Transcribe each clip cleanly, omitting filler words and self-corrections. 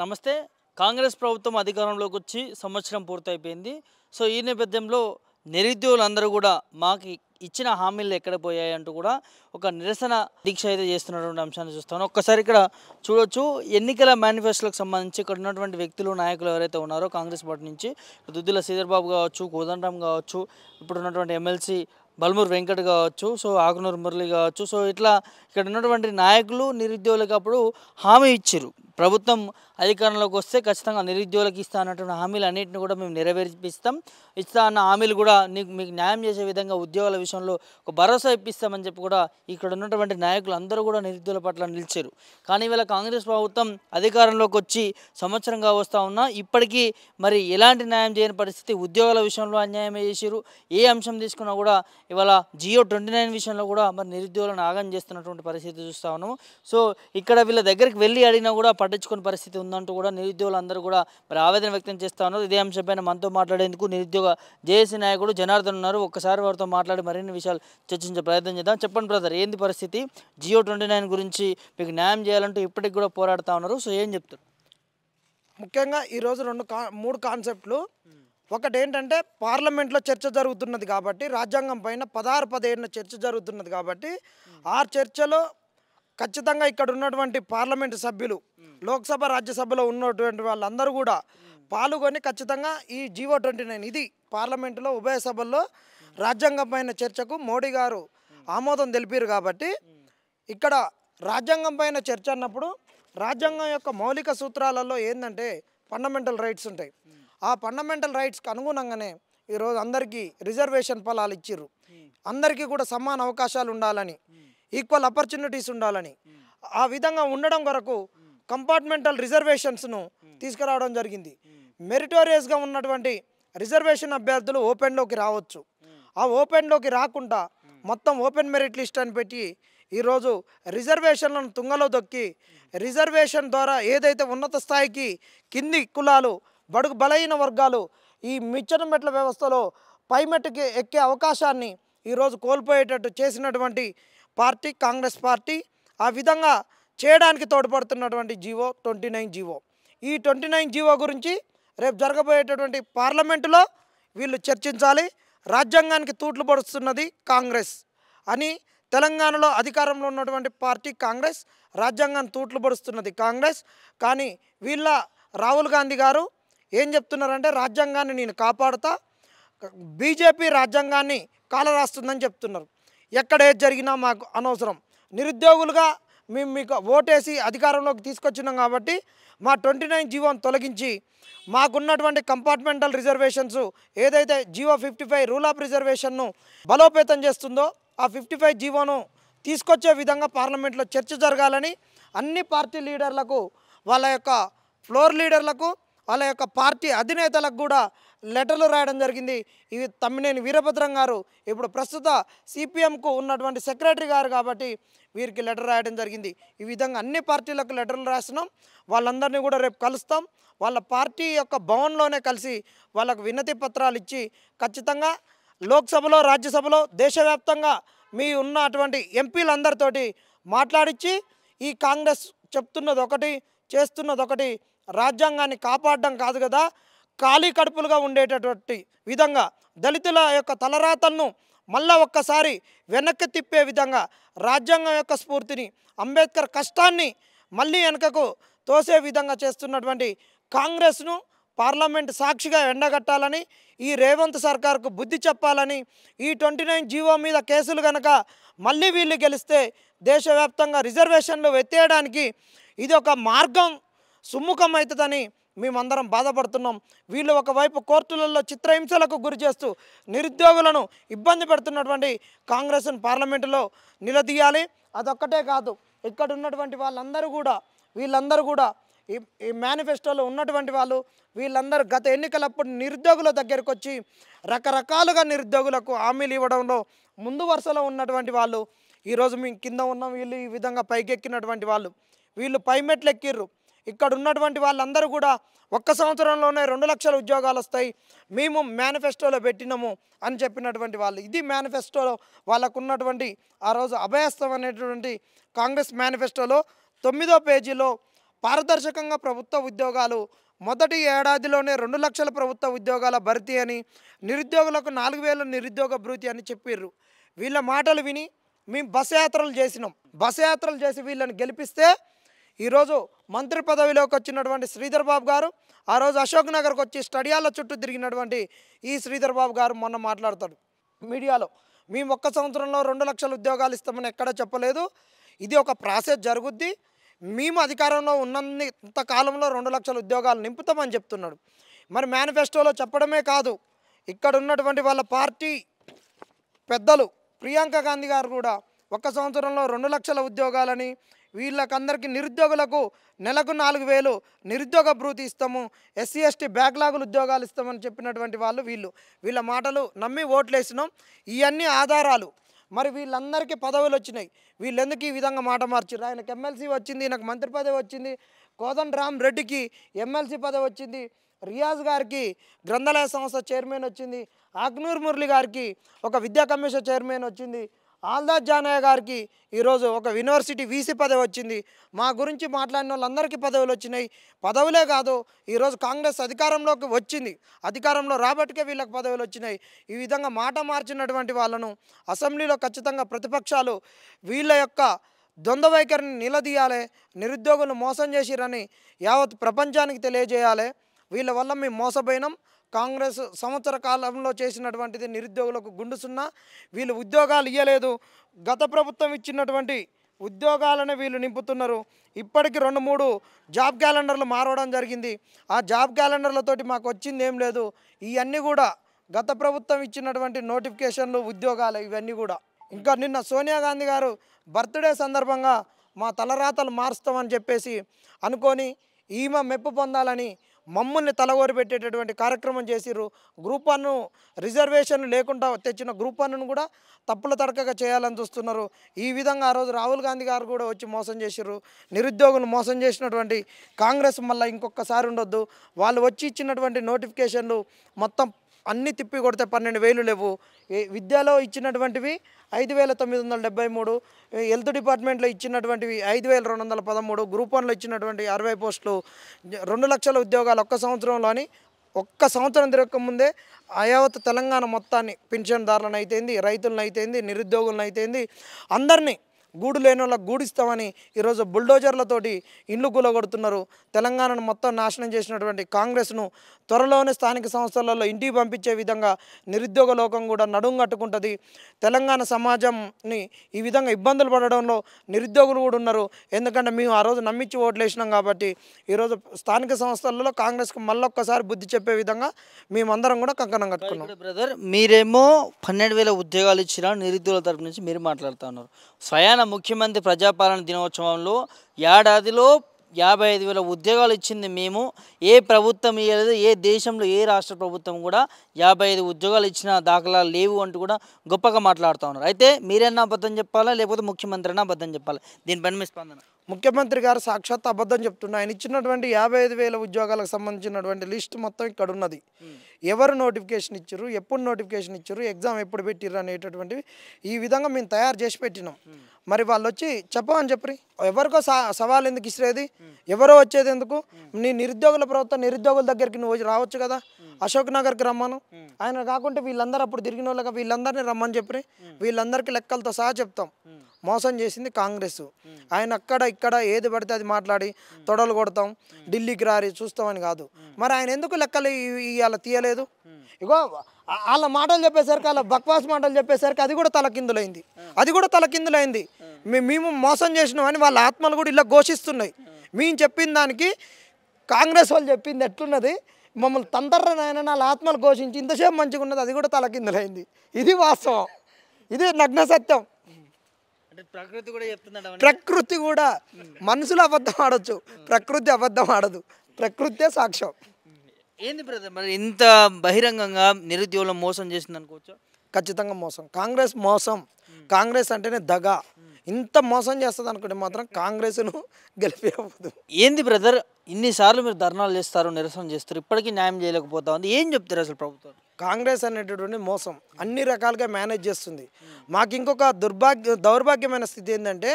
నమస్తే. కాంగ్రెస్ ప్రభుత్వం అధికారంలోకి వచ్చి సంవత్సరం పూర్తయిపోయింది. సో, ఈ నేపథ్యంలో నిరుద్యోగులందరూ గూడా మాకు ఇచ్చిన హామీలు ఎక్కడ పోయాయంటూ కూడా ఒక నిరసన దీక్ష అయితే చేస్తున్నటువంటి అంశాన్ని చూస్తాను. ఒక్కసారి ఇక్కడ చూడొచ్చు. ఎన్నికల మేనిఫెస్టోకి సంబంధించి ఇక్కడ ఉన్నటువంటి వ్యక్తులు, నాయకులు ఎవరైతే ఉన్నారో కాంగ్రెస్ పార్టీ నుంచి దుద్దిల శ్రీధర్ బాబు కావచ్చు, కోదండరాం కావచ్చు, ఇప్పుడున్నటువంటి ఎమ్మెల్సీ బల్మూరు వెంకట్ కావచ్చు, సో ఆకునూరు మురళి కావచ్చు. సో ఇట్లా ఇక్కడ ఉన్నటువంటి నాయకులు నిరుద్యోగులకు అప్పుడు హామీ ఇచ్చిర్రు. ప్రభుత్వం అధికారంలోకి వస్తే ఖచ్చితంగా నిరుద్యోగులకు ఇస్తా అన్నటువంటి హామీలు అన్నింటిని కూడా మేము నెరవేర్పిస్తాం. ఇస్తా అన్న హామీలు కూడా మీకు న్యాయం చేసే విధంగా ఉద్యోగాల విషయంలో ఒక భరోసా ఇప్పిస్తామని చెప్పి కూడా ఇక్కడ ఉన్నటువంటి నాయకులు అందరూ కూడా నిరుద్యోగుల పట్ల నిలిచారు. కానీ ఇవాళ కాంగ్రెస్ ప్రభుత్వం అధికారంలోకి వచ్చి సంవత్సరంగా వస్తూ ఉన్నా ఇప్పటికీ మరి ఎలాంటి న్యాయం చేయని పరిస్థితి. ఉద్యోగాల విషయంలో అన్యాయమే చేసిరు. ఏ అంశం తీసుకున్నా కూడా ఇవాళ జియో 29 విషయంలో కూడా మరి నిరుద్యోగులను ఆగం చేస్తున్నటువంటి పరిస్థితి చూస్తూ ఉన్నాము. సో ఇక్కడ వీళ్ళ దగ్గరికి వెళ్ళి అడిగినా కూడా పట్టించుకునే పరిస్థితి ఉందంటూ కూడా నిరుద్యోగులు అందరూ కూడా మరి ఆవేదన వ్యక్తం చేస్తూ ఉన్నారు. ఇదే అంశంపైన మనతో మాట్లాడేందుకు నిరుద్యోగ జేఏసీ నాయకుడు జనార్దన్ ఉన్నారు. ఒక్కసారి వారితో మాట్లాడి మరిన్ని విషయాలు చర్చించే ప్రయత్నం చేద్దాం. చెప్పండి బ్రదర్, ఏంది పరిస్థితి? జియో 29 గురించి మీకు న్యాయం చేయాలంటూ ఇప్పటికి కూడా పోరాడుతూ ఉన్నారు. సో ఏం చెప్తారు? ముఖ్యంగా ఈరోజు మూడు కాన్సెప్ట్లు. ఒకటి ఏంటంటే పార్లమెంట్లో చర్చ జరుగుతున్నది కాబట్టి, రాజ్యాంగం పైన 16-17 చర్చ జరుగుతున్నది కాబట్టి, ఆ చర్చలో ఖచ్చితంగా ఇక్కడ ఉన్నటువంటి పార్లమెంటు సభ్యులు, లోక్సభ రాజ్యసభలో ఉన్నటువంటి వాళ్ళందరూ కూడా పాల్గొని ఖచ్చితంగా ఈ జియో 29 ఇది పార్లమెంటులో ఉభయ సభల్లో రాజ్యాంగం పైన చర్చకు మోడీ గారు ఆమోదం తెలిపారు. కాబట్టి ఇక్కడ రాజ్యాంగం పైన చర్చ అన్నప్పుడు రాజ్యాంగం యొక్క మౌలిక సూత్రాలలో ఏంటంటే ఫండమెంటల్ రైట్స్ ఉంటాయి. ఆ ఫండమెంటల్ రైట్స్కి అనుగుణంగానే ఈరోజు అందరికీ రిజర్వేషన్ ఫలాలు ఇచ్చిర్రు. అందరికీ కూడా సమాన అవకాశాలు ఉండాలని, ఈక్వల్ ఆపర్చునిటీస్ ఉండాలని, ఆ విధంగా ఉండడం కొరకు కంపార్ట్మెంటల్ రిజర్వేషన్స్ను తీసుకురావడం జరిగింది. మెరిటోరియస్గా ఉన్నటువంటి రిజర్వేషన్ అభ్యర్థులు ఓపెన్లోకి రావచ్చు. ఆ ఓపెన్లోకి రాకుండా మొత్తం ఓపెన్ మెరిట్ లిస్ట్ అని పెట్టి ఈరోజు రిజర్వేషన్లను తుంగలో దొక్కి రిజర్వేషన్ ద్వారా ఏదైతే ఉన్నత స్థాయికి కింది కులాలు, బడుగు బలహీన వర్గాలు ఈ మిచ్చన మెట్ల వ్యవస్థలో పైమెట్టుకి ఎక్కే అవకాశాన్ని ఈరోజు కోల్పోయేటట్టు చేసినటువంటి పార్టీ కాంగ్రెస్ పార్టీ. ఆ విధంగా చేయడానికి తోడ్పడుతున్నటువంటి జియో 29 ఈ 29 గురించి రేపు జరగబోయేటటువంటి పార్లమెంటులో వీళ్ళు చర్చించాలి. రాజ్యాంగానికి తూట్లు పొడుస్తున్నది కాంగ్రెస్ అని, తెలంగాణలో అధికారంలో ఉన్నటువంటి పార్టీ కాంగ్రెస్, రాజ్యాంగాన్ని తూట్లు పొడుస్తున్నది కాంగ్రెస్. కానీ వీళ్ళ రాహుల్ గాంధీ గారు ఏం చెప్తున్నారంటే రాజ్యాంగాన్ని నేను కాపాడుతా, బీజేపీ రాజ్యాంగాన్ని కాలరాస్తుందని చెప్తున్నారు. ఎక్కడ ఏది జరిగినా మాకు అనవసరం, నిరుద్యోగులుగా మేము మీకు ఓటేసి అధికారంలోకి తీసుకొచ్చినాం కాబట్టి మా 29 జియోను తొలగించి మాకున్నటువంటి కంపార్ట్మెంటల్ రిజర్వేషన్స్ ఏదైతే జియో 55 రూల్ ఆఫ్ రిజర్వేషన్ను బలోపేతం చేస్తుందో ఆ 55 జియోను తీసుకొచ్చే విధంగా పార్లమెంట్లో చర్చ జరగాలని అన్ని పార్టీ లీడర్లకు, వాళ్ళ యొక్క ఫ్లోర్ లీడర్లకు, వాళ్ళ యొక్క పార్టీ అధినేతలకు కూడా లెటర్లు రాయడం జరిగింది. ఇవి తమ్మినేని వీరభద్రం గారు ఇప్పుడు ప్రస్తుత సిపిఎంకు ఉన్నటువంటి సెక్రటరీ గారు కాబట్టి వీరికి లెటర్ రాయడం జరిగింది. ఈ విధంగా అన్ని పార్టీలకు లెటర్లు రాసినాం. వాళ్ళందరినీ కూడా రేపు కలుస్తాం. వాళ్ళ పార్టీ యొక్క భవన్లోనే కలిసి వాళ్ళకు వినతి పత్రాలు ఇచ్చి ఖచ్చితంగా లోక్సభలో, రాజ్యసభలో, దేశవ్యాప్తంగా మీ ఉన్నటువంటి ఎంపీలందరితోటి మాట్లాడించి ఈ కాంగ్రెస్ చెప్తున్నది ఒకటి, చేస్తున్నది ఒకటి, రాజ్యాంగాన్ని కాపాడడం కాదు కదా, ఖాళీ కడుపులుగా ఉండేటటువంటి విధంగా దళితుల యొక్క తలరాతలను మళ్ళా ఒక్కసారి వెనక్కి తిప్పే విధంగా రాజ్యాంగం యొక్క స్ఫూర్తిని, అంబేద్కర్ కష్టాన్ని మళ్ళీ వెనకకు తోసే విధంగా చేస్తున్నటువంటి కాంగ్రెస్ను పార్లమెంట్ సాక్షిగా ఎండగట్టాలని, ఈ రేవంత్ సర్కార్కు బుద్ధి చెప్పాలని, ఈ 29 జియో మీద కేసులు కనుక మళ్ళీ వీళ్ళు గెలిస్తే దేశవ్యాప్తంగా రిజర్వేషన్లు ఎత్తేయడానికి ఇది ఒక మార్గం సుముఖం అవుతుందని మేమందరం బాధపడుతున్నాం. వీళ్ళు ఒకవైపు కోర్టులలో చిత్రహింసలకు గురి చేస్తూ నిరుద్యోగులను ఇబ్బంది పెడుతున్నటువంటి కాంగ్రెస్ను పార్లమెంటులో నిలదీయాలి. అదొక్కటే కాదు, ఇక్కడ ఉన్నటువంటి వీళ్ళందరూ కూడా ఈ మేనిఫెస్టోలో ఉన్నటువంటి వాళ్ళు వీళ్ళందరూ గత ఎన్నికలప్పుడు నిరుద్యోగుల దగ్గరకు వచ్చి రకరకాలుగా నిరుద్యోగులకు హామీలు ఇవ్వడంలో ముందు వరుసలో ఉన్నటువంటి వాళ్ళు ఈరోజు మేము కింద ఉన్నాం. వీళ్ళు ఈ విధంగా పైకెక్కినటువంటి వాళ్ళు, వీళ్ళు పైమెట్లు ఎక్కిర్రు. ఇక్కడ ఉన్నటువంటి వాళ్ళందరూ కూడా ఒక్క సంవత్సరంలోనే 2 లక్షల ఉద్యోగాలు వస్తాయి మేము మేనిఫెస్టోలో పెట్టినాము అని చెప్పినటువంటి వాళ్ళు. ఇది మేనిఫెస్టోలో వాళ్ళకు ఉన్నటువంటి ఆ రోజు అభయస్థం అనేటువంటి కాంగ్రెస్ మేనిఫెస్టోలో 9వ పేజీలో పారదర్శకంగా ప్రభుత్వ ఉద్యోగాలు మొదటి ఏడాదిలోనే 2 లక్షల ప్రభుత్వ ఉద్యోగాల భర్తీ అని, నిరుద్యోగులకు 4,000 నిరుద్యోగ భృతి అని చెప్పిర్రు. వీళ్ళ మాటలు విని మేము బస్ యాత్రలు చేసినాం. బస్ యాత్రలు చేసి వీళ్ళని గెలిపిస్తే ఈరోజు మంత్రి పదవిలోకి వచ్చినటువంటి శ్రీధర్ బాబు గారు, ఆ రోజు అశోక్ నగర్కి వచ్చి స్టడియాల చుట్టూ తిరిగినటువంటి ఈ శ్రీధర్ బాబు గారు మొన్న మాట్లాడతాడు మీడియాలో, మేము 1 సంవత్సరంలో 2 లక్షల ఉద్యోగాలు ఇస్తామని ఎక్కడ చెప్పలేదు, ఇది ఒక ప్రాసెస్ జరుగుద్ది, మేము అధికారంలో ఉన్నంత కాలంలో 2 లక్షల ఉద్యోగాలు నింపుతామని చెప్తున్నాడు. మరి మేనిఫెస్టోలో చెప్పడమే కాదు, ఇక్కడ ఉన్నటువంటి వాళ్ళ పార్టీ పెద్దలు ప్రియాంక గాంధీ గారు కూడా 1 సంవత్సరంలో 2 లక్షల ఉద్యోగాలని, వీళ్ళకందరికీ నిరుద్యోగులకు నెలకు 4,000 నిరుద్యోగ భృతి ఇస్తాము, ఎస్సీ ఎస్టీ బ్యాక్లాగులు ఉద్యోగాలు ఇస్తామని చెప్పినటువంటి వాళ్ళు వీళ్ళ మాటలు నమ్మి ఓట్లేసినాం. ఇవన్నీ ఆధారాలు. మరి వీళ్ళందరికీ పదవులు వచ్చినాయి, వీళ్ళు ఎందుకు ఈ విధంగా మాట మార్చారు? ఆయనకు ఎమ్మెల్సీ వచ్చింది, నాకు మంత్రి పదవి వచ్చింది, కోదండరామ్ రెడ్డికి ఎమ్మెల్సీ పదవి వచ్చింది, రియాజ్ గారికి గ్రంథాలయ సంస్థ చైర్మన్ వచ్చింది, అగ్నూర్ మురళి గారికి ఒక విద్యా కమిషన్ చైర్మన్ వచ్చింది, ఆల్దాజ్ జానయ్య గారికి ఈరోజు ఒక యూనివర్సిటీ వీసీ పదవి వచ్చింది. మా గురించి మాట్లాడిన వాళ్ళందరికీ పదవులు వచ్చినాయి. పదవులే కాదు, ఈరోజు కాంగ్రెస్ అధికారంలోకి వచ్చింది, అధికారంలో రాబట్టికే వీళ్ళకి పదవులు వచ్చినాయి. ఈ విధంగా మాట మార్చినటువంటి వాళ్ళను అసెంబ్లీలో ఖచ్చితంగా ప్రతిపక్షాలు వీళ్ళ యొక్క ద్వంద్వ వైఖరిని నిలదీయాలి. నిరుద్యోగులు మోసం చేసిరని యావత్ ప్రపంచానికి తెలియజేయాలి. వీళ్ళ వల్ల మేము మోసపోయినాం. కాంగ్రెస్ సంవత్సర కాలంలో చేసినటువంటిది నిరుద్యోగులకు గుండు సున్నా. వీళ్ళు ఉద్యోగాలు ఇవ్వలేదు, గత ప్రభుత్వం ఇచ్చినటువంటి ఉద్యోగాలనే వీళ్ళు నింపుతున్నారు. ఇప్పటికి 2-3 జాబ్ క్యాలెండర్లు మారవడం జరిగింది. ఆ జాబ్ క్యాలెండర్లతోటి మాకు వచ్చింది ఏం లేదు. ఇవన్నీ కూడా గత ప్రభుత్వం ఇచ్చినటువంటి నోటిఫికేషన్లు, ఉద్యోగాలు ఇవన్నీ కూడా. ఇంకా నిన్న సోనియా గాంధీ గారు బర్త్డే సందర్భంగా మా తలరాతలు మారుస్తామని చెప్పేసి అనుకొని ఈమె మెప్పు పొందాలని మమ్మల్ని తలగోరి పెట్టేటటువంటి కార్యక్రమం చేసిర్రు. గ్రూప్ 1 రిజర్వేషన్ లేకుండా తెచ్చిన గ్రూప్ 1ను కూడా తప్పుల తడకగా చేయాలని చూస్తున్నారు. ఈ విధంగా ఆ రోజు రాహుల్ గాంధీ గారు కూడా వచ్చి మోసం చేసిర్రు. నిరుద్యోగులు మోసం చేసినటువంటి కాంగ్రెస్ మళ్ళీ ఇంకొకసారి ఉండొద్దు. వాళ్ళు వచ్చి ఇచ్చినటువంటి నోటిఫికేషన్లు మొత్తం అన్నీ తిప్పి కొడితే 12,000 లేవు. విద్యలో ఇచ్చినటువంటివి 5,973, హెల్త్ డిపార్ట్మెంట్లో ఇచ్చినటువంటివి 5,213, గ్రూప్ 1లో ఇచ్చినటువంటి 60 పోస్టులు, 2 లక్షల ఉద్యోగాలు 1 సంవత్సరంలో అని 1 సంవత్సరం తిరగకముందే యావత్ తెలంగాణ మొత్తాన్ని పెన్షన్దారులను అయితేంది, రైతులను అయితేంది, నిరుద్యోగులను అయితేంది, అందరినీ గూడు లేని వాళ్ళకి గూడిస్తామని ఈరోజు బుల్డోజర్లతోటి ఇండ్లు కూలగొడుతున్నారు. తెలంగాణను మొత్తం నాశనం చేసినటువంటి కాంగ్రెస్ను త్వరలోనే స్థానిక సంస్థలలో ఇంటికి పంపించే విధంగా నిరుద్యోగ లోకం కూడా నడుం కట్టుకుంటుంది. తెలంగాణ సమాజంని ఈ విధంగా ఇబ్బందులు పడడంలో నిరుద్యోగులు కూడా ఉన్నారు. ఎందుకంటే మేము ఆ రోజు నమ్మించి ఓట్లేసినాం కాబట్టి ఈరోజు స్థానిక సంస్థలలో కాంగ్రెస్కు మళ్ళొక్కసారి బుద్ధి చెప్పే విధంగా మేమందరం కూడా కంకణం కట్టుకున్నాం. బ్రదర్, మీరేమో 12,000 ఉద్యోగాలు ఇచ్చిన నిరుద్యోగుల తరపు నుంచి మీరు మాట్లాడుతూ ఉన్నారు. స్వయాన ముఖ్యమంత్రి ప్రజాపాలన దినోత్సవంలో ఏడాదిలో 55,000 ఉద్యోగాలు ఇచ్చింది మేము, ఏ ప్రభుత్వం ఇవ్వలేదు, ఏ దేశంలో ఏ రాష్ట్ర ప్రభుత్వం కూడా 55 ఉద్యోగాలు ఇచ్చిన దాఖలాలు లేవు అంటూ కూడా గొప్పగా మాట్లాడుతూ ఉన్నారు. అయితే మీరైనా అబద్ధం చెప్పాలా, లేకపోతే ముఖ్యమంత్రి అయినా అబద్ధం చెప్పాలా? దీనిపైన మీ స్పందన? ముఖ్యమంత్రి గారు సాక్షాత్ అబద్ధం చెప్తున్నారు. ఆయన ఇచ్చినటువంటి 55,000 ఉద్యోగాలకు సంబంధించినటువంటి లిస్ట్ మొత్తం ఇక్కడ ఉన్నది. ఎవరు నోటిఫికేషన్ ఇచ్చారు, ఎప్పుడు నోటిఫికేషన్ ఇచ్చారు, ఎగ్జామ్ ఎప్పుడు పెట్టిర్రు అనేటటువంటివి ఈ విధంగా మేము తయారు చేసి పెట్టినాం. మరి వాళ్ళు వచ్చి చెప్పమని చెప్పి ఎవరికో సవాల్ ఎందుకు ఇచ్చేది, ఎవరో వచ్చేది ఎందుకు? నీ నిరుద్యోగుల ప్రభుత్వం నిరుద్యోగుల దగ్గరికి నువ్వు రావచ్చు కదా, అశోక్ నగర్కి రమ్మను. ఆయన కాకుంటే వీళ్ళందరూ అప్పుడు తిరిగిన వాళ్ళగా వీళ్ళందరినీ రమ్మని చెప్పి వీళ్ళందరికీ లెక్కలతో సహా చెప్తాం. మోసం చేసింది కాంగ్రెస్. ఆయన అక్కడ ఇక్కడ ఏది పడితే అది మాట్లాడి తొడలు కొడతాం, ఢిల్లీకి రారి చూస్తామని కాదు. మరి ఆయన ఎందుకు లెక్కలు ఇవాళ తీయలేదు? ఇగో వాళ్ళ మాటలు చెప్పేసరికి, వాళ్ళ బక్వాస్ మాటలు చెప్పేసరికి అది కూడా తలకిందులైంది. మేము మోసం చేసినామని వాళ్ళ ఆత్మలు కూడా ఇలా ఘోషిస్తున్నాయి. మేము చెప్పిన దానికి కాంగ్రెస్ వాళ్ళు చెప్పింది ఎట్లున్నది, మమ్మల్ని తంతర్రనైనా వాళ్ళ ఆత్మలు ఘోషించి ఇంతసేపు మంచిగా ఉన్నది, అది కూడా తలకిందులైంది. ఇది వాస్తవం, ఇది నగ్న సత్యం. ప్రకృతి కూడా మనుషులు అబద్ధం ఆడొచ్చు, ప్రకృతి అబద్ధం ఆడదు. ప్రకృతే సాక్ష్యం. ఏంది బ్రదర్ మరి ఇంత బహిరంగంగా నిరుద్యోగులను మోసం చేసింది అనుకోవచ్చు? ఖచ్చితంగా మోసం. కాంగ్రెస్ మోసం. కాంగ్రెస్ అంటేనే దగా. ఇంత మోసం చేస్తుంది అనుకుంటే మాత్రం కాంగ్రెస్ను గెలిపేయదు. ఏంది బ్రదర్, ఇన్నిసార్లు మీరు ధర్నాలు చేస్తారు, నిరసన చేస్తారు, ఇప్పటికీ న్యాయం చేయలేకపోతా ఉంది. ఏం చెప్తారు అసలు ప్రభుత్వం? కాంగ్రెస్ అనేటటువంటి మోసం అన్ని రకాలుగా మేనేజ్ చేస్తుంది. మాకు ఇంకొక దౌర్భాగ్యమైన స్థితి ఏంటంటే,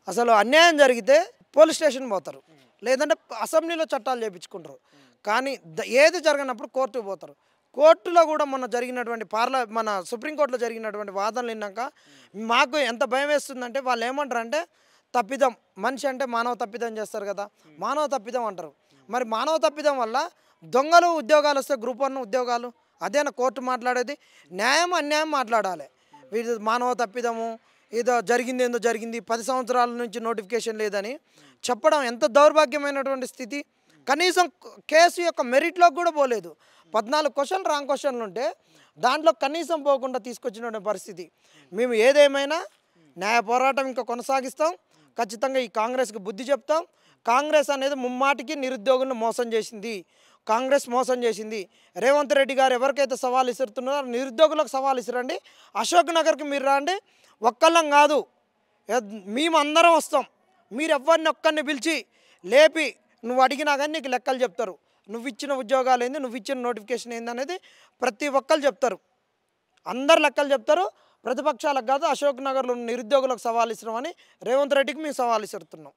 అసలు అన్యాయం జరిగితే పోలీస్ స్టేషన్ పోతారు, లేదంటే అసెంబ్లీలో చట్టాలు చేయించుకుంటారు. కానీ ఏది జరగనప్పుడు కోర్టుకు పోతారు. కోర్టులో కూడా మొన్న జరిగినటువంటి మన సుప్రీంకోర్టులో జరిగినటువంటి వాదనలు విన్నాక మాకు ఎంత భయం వేస్తుందంటే వాళ్ళు ఏమంటారంటే తప్పిదం, మనిషి అంటే మానవ తప్పిదం చేస్తారు కదా, మానవ తప్పిదం అంటారు. మరి మానవ తప్పిదం వల్ల దొంగలు ఉద్యోగాలు వస్తే గ్రూప్ 1 ఉద్యోగాలు అదేనా కోర్టు మాట్లాడేది? న్యాయం అన్యాయం మాట్లాడాలి. వీళ్ళు మానవ తప్పిదము ఏదో జరిగింది, ఏందో జరిగింది, 10 సంవత్సరాల నుంచి నోటిఫికేషన్ లేదని చెప్పడం ఎంత దౌర్భాగ్యమైనటువంటి స్థితి. కనీసం కేసు యొక్క మెరిట్లోకి కూడా పోలేదు. 14 క్వశ్చన్లు రాంగ్ క్వశ్చన్లు ఉంటే దాంట్లో కనీసం పోకుండా తీసుకొచ్చిన పరిస్థితి. మేము ఏదేమైనా న్యాయ పోరాటం ఇంకా కొనసాగిస్తాం. ఖచ్చితంగా ఈ కాంగ్రెస్కి బుద్ధి చెప్తాం. కాంగ్రెస్ అనేది ముమ్మాటికి నిరుద్యోగులను మోసం చేసింది. కాంగ్రెస్ మోసం చేసింది. రేవంత్ రెడ్డి గారు ఎవరికైతే సవాల్ ఇస్తున్నారో నిరుద్యోగులకు సవాల్ ఇస్తారండి. అశోక్ నగర్కి మీరు రండి, ఒక్కళ్ళం కాదు, మేము అందరం వస్తాం. మీరు ఎవరిని ఒక్కరిని పిలిచి లేపి నువ్వు అడిగినా కానీ నీకు లెక్కలు చెప్తారు. నువ్వు ఇచ్చిన ఉద్యోగాలు ఏంది, నువ్వు ఇచ్చిన నోటిఫికేషన్ ఏంది అనేది ప్రతి ఒక్కరు చెప్తారు. అందరు లెక్కలు చెప్తారు. ప్రతిపక్షాలకు కాదు, అశోక్ నగర్లో నిరుద్యోగులకు సవాల్ ఇస్తున్నామని రేవంత్ రెడ్డికి మేము సవాల్ ఇస్తున్నాం.